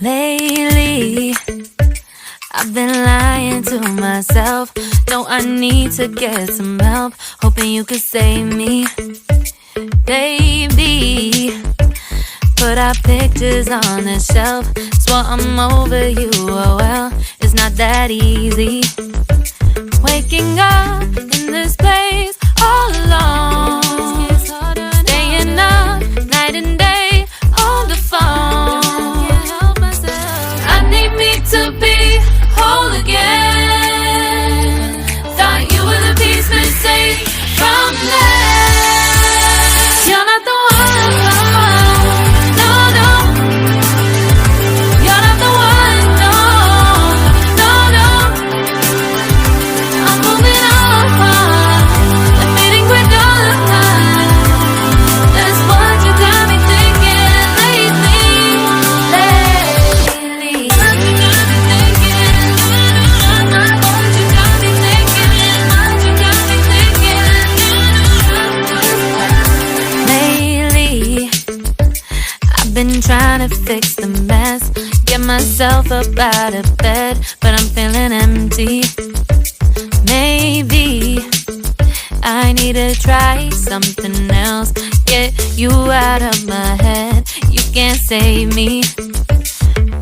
Lately, I've been lying to myself. No, I need to get some help. Hoping you could save me, baby. Put our pictures on the shelf. Swore I'm over you, oh well, it's not that easy. Waking up in this place all alone, staying up night and day on the phone. I need me to be whole again. Thought you were the piece missing from that. You're not the one, no, no. You're not the one, no, no, no. I'm moving on, admitting we're done. That's what you got me thinking lately. What you got me thinking? What you got me thinking? What you got me thinking? Lately, I've been trying to fix the mess, get myself up out of bed, but I'm feeling empty. Maybe I need to try something else, get you out of my head. You can't save me.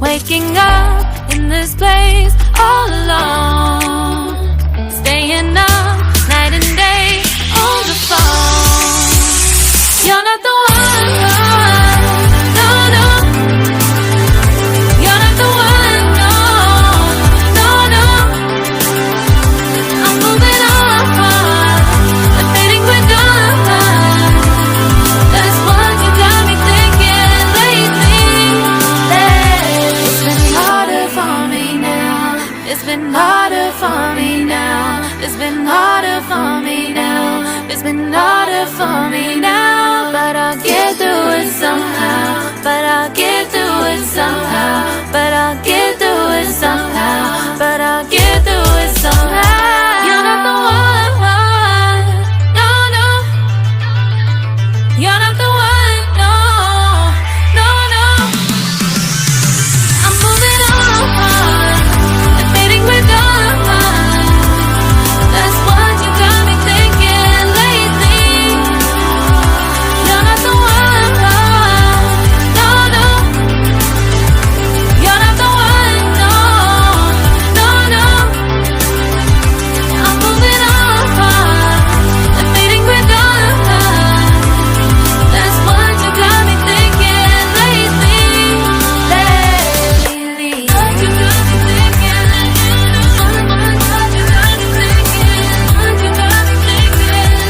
Waking up in this place all alone, staying up night and day on the phone. You're not the one, no, no. You're not the one, no, no, no. I'm moving on, admitting we're done. That's what you got me thinking lately. It's been harder for me now. It's been harder for me now. It's been harder for me now. It's been harder for me now. But I'll get through it somehow. But I'll get through it somehow. But I'll get through it somehow. But I'll get through it somehow. You're not the one, no, no. You're not the one, no, no, no. I'm moving on, admitting we're done. That's what you got me thinking lately. You're not the one, no, no. You're not the one, no, no, no. I'm moving on, admitting we're done. That's what you got me thinking lately. What you got me thinking? What you got me thinking? What you got me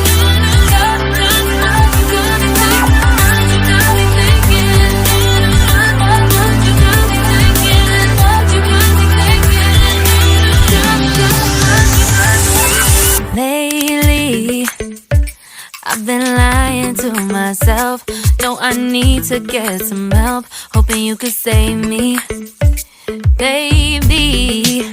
thinking? What you got me thinking? What you got me thinking? What you got me thinking? Lately, I've been lying to myself. No, I need to get some help. Hoping you could save me, baby.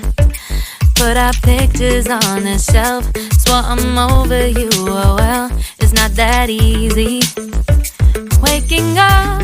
Put our pictures on the shelf. Swore I'm over you, oh well, it's not that easy. Waking up